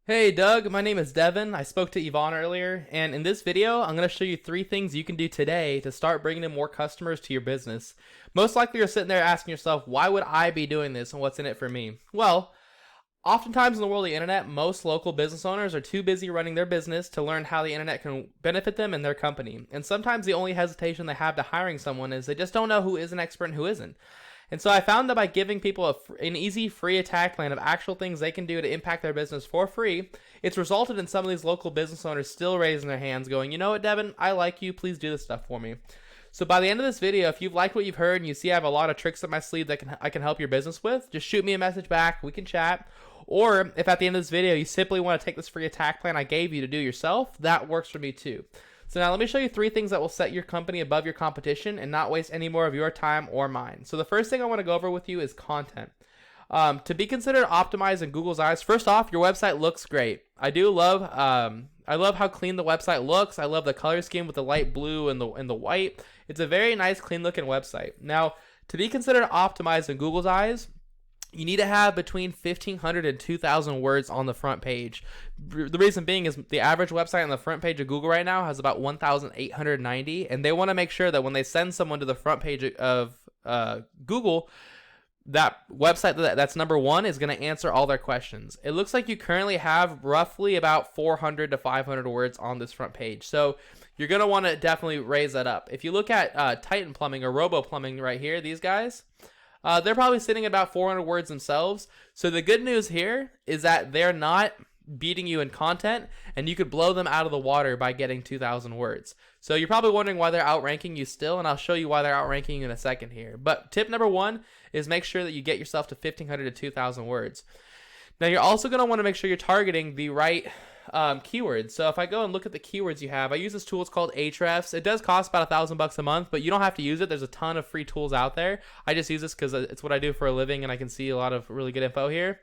Hey Doug, my name is Devin. I spoke to Yvonne earlier, and in this video, I'm going to show you 3 things you can do today to start bringing in more customers to your business. Most likely you're sitting there asking yourself, why would I be doing this and what's in it for me? Well, oftentimes in the world of the internet, most local business owners are too busy running their business to learn how the internet can benefit them and their company. And sometimes the only hesitation they have to hiring someone is they just don't know who is an expert and who isn't. And so I found that by giving people an easy free attack plan of actual things they can do to impact their business for free, it's resulted in some of these local business owners still raising their hands going, you know what, Devin, I like you, please do this stuff for me. So by the end of this video, if you've liked what you've heard and you see I have a lot of tricks up my sleeve that I can help your business with, just shoot me a message back, we can chat. Or if at the end of this video you simply want to take this free attack plan I gave you to do yourself, that works for me too. So now let me show you 3 things that will set your company above your competition and not waste any more of your time or mine. So the first thing I want to go over with you is content. To be considered optimized in Google's eyes, first off, your website looks great. I love how clean the website looks. I love the color scheme with the light blue and the white. It's a very nice, clean looking website. Now, to be considered optimized in Google's eyes, you need to have between 1,500 and 2,000 words on the front page. The reason being is the average website on the front page of Google right now has about 1,890, and they want to make sure that when they send someone to the front page of Google, that website that's number 1 is going to answer all their questions. It looks like you currently have roughly about 400 to 500 words on this front page. So you're going to want to definitely raise that up. If you look at Titan Plumbing or Robo Plumbing right here, these guys, they're probably sitting at about 400 words themselves. So the good news here is that they're not beating you in content, and you could blow them out of the water by getting 2,000 words. So you're probably wondering why they're outranking you still, and I'll show you why they're outranking you in a second here. But tip number 1 is make sure that you get yourself to 1,500 to 2,000 words. Now you're also going to want to make sure you're targeting the right keywords. So if I go and look at the keywords you have, I use this tool. It's called Ahrefs. It does cost about $1,000 a month, but you don't have to use it. There's a ton of free tools out there. I just use this because it's what I do for a living, and I can see a lot of really good info here.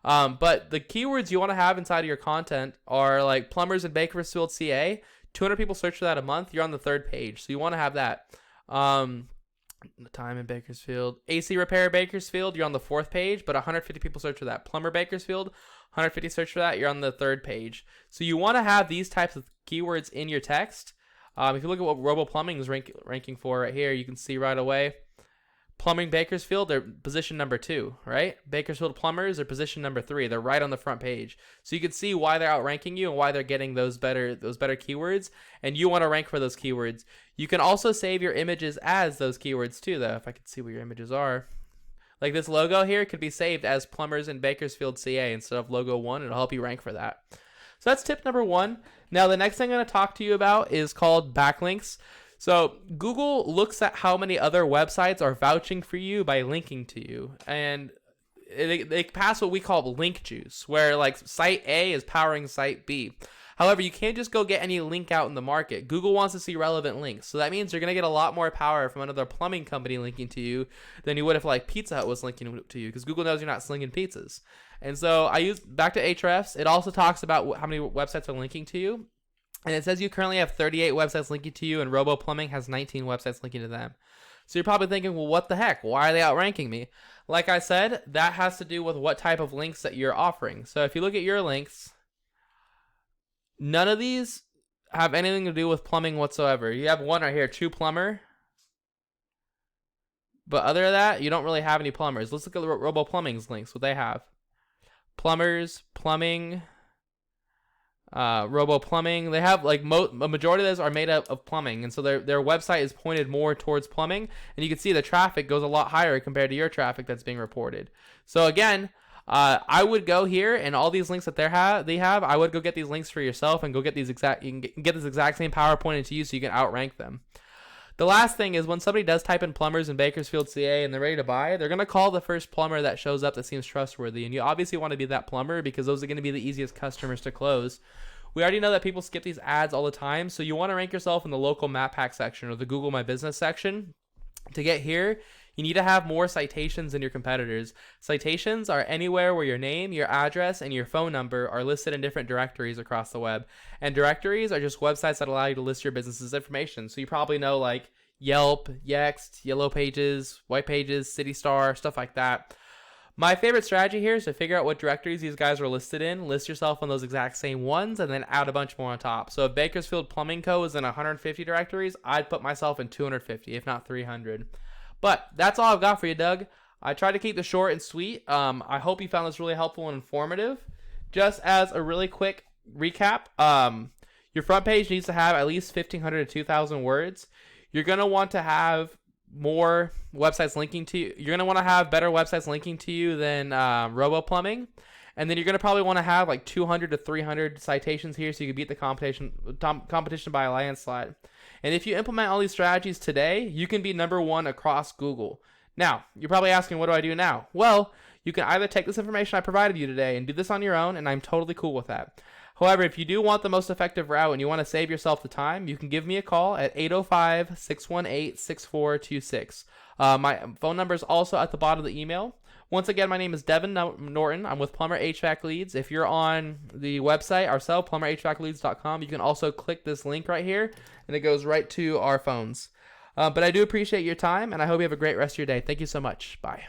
But the keywords you want to have inside of your content are like plumbers in Bakersfield CA. 200 people search for that a month. You're on the 3rd page, so you want to have that. Time in Bakersfield. AC repair Bakersfield, you're on the 4th page, but 150 people search for that. Plumber Bakersfield, 150 search for that, you're on the 3rd page. So you want to have these types of keywords in your text. If you look at what Robo Plumbing is ranking for right here, you can see right away. Plumbing Bakersfield, they're position number 2, right? Bakersfield Plumbers are position number 3. They're right on the front page. So you can see why they're outranking you and why they're getting those better keywords, and you want to rank for those keywords. You can also save your images as those keywords too, though, if I could see what your images are. Like this logo here could be saved as Plumbers in Bakersfield CA instead of logo 1. It'll help you rank for that. So that's tip number 1. Now the next thing I'm going to talk to you about is called backlinks. So Google looks at how many other websites are vouching for you by linking to you, and they pass what we call link juice, where like site A is powering site B. However, you can't just go get any link out in the market. Google wants to see relevant links. So that means you're going to get a lot more power from another plumbing company linking to you than you would if like Pizza Hut was linking to you, because Google knows you're not slinging pizzas. And so I use back to Ahrefs. It also talks about how many websites are linking to you. And it says you currently have 38 websites linking to you, and Robo Plumbing has 19 websites linking to them. So you're probably thinking, well, what the heck? Why are they outranking me? Like I said, that has to do with what type of links that you're offering. So if you look at your links, none of these have anything to do with plumbing whatsoever. You have one right here, True Plumber. But other than that, you don't really have any plumbers. Let's look at the Robo Plumbing's links, what they have. Plumbers, plumbing, Robo Plumbing. They have like a majority of those are made up of plumbing, and so their website is pointed more towards plumbing, and you can see the traffic goes a lot higher compared to your traffic that's being reported. So again, I would go here, and all these links that they have, I would go get these links for yourself and go get these you can get this exact same PowerPoint into you so you can outrank them. The last thing is when somebody does type in plumbers in Bakersfield CA and they're ready to buy, they're going to call the first plumber that shows up that seems trustworthy. And you obviously want to be that plumber because those are going to be the easiest customers to close. We already know that people skip these ads all the time, so you want to rank yourself in the local map pack section or the Google My Business section. To get here, you need to have more citations than your competitors. Citations are anywhere where your name, your address, and your phone number are listed in different directories across the web. And directories are just websites that allow you to list your business's information. So you probably know like Yelp, Yext, Yellow Pages, White Pages, City Star, stuff like that. My favorite strategy here is to figure out what directories these guys are listed in, list yourself on those exact same ones, and then add a bunch more on top. So if Bakersfield Plumbing Co. is in 150 directories, I'd put myself in 250, if not 300. But that's all I've got for you, Doug. I tried to keep this short and sweet. I hope you found this really helpful and informative. Just as a really quick recap, your front page needs to have at least 1,500 to 2,000 words. You're going to want to have more websites linking to you. You're going to want to have better websites linking to you than Robo Plumbing. And then you're going to probably want to have like 200 to 300 citations here so you can beat the competition by a landslide. And if you implement all these strategies today, you can be #1 across Google. Now, you're probably asking, what do I do now? Well, you can either take this information I provided you today and do this on your own, and I'm totally cool with that. However, if you do want the most effective route and you want to save yourself the time, you can give me a call at 805-618-6426. My phone number is also at the bottom of the email. Once again, my name is Devin Norton. I'm with Plumber HVAC Leads. If you're on the website ourselves, plumberhvacleads.com, you can also click this link right here, and it goes right to our phones. But I do appreciate your time, and I hope you have a great rest of your day. Thank you so much. Bye.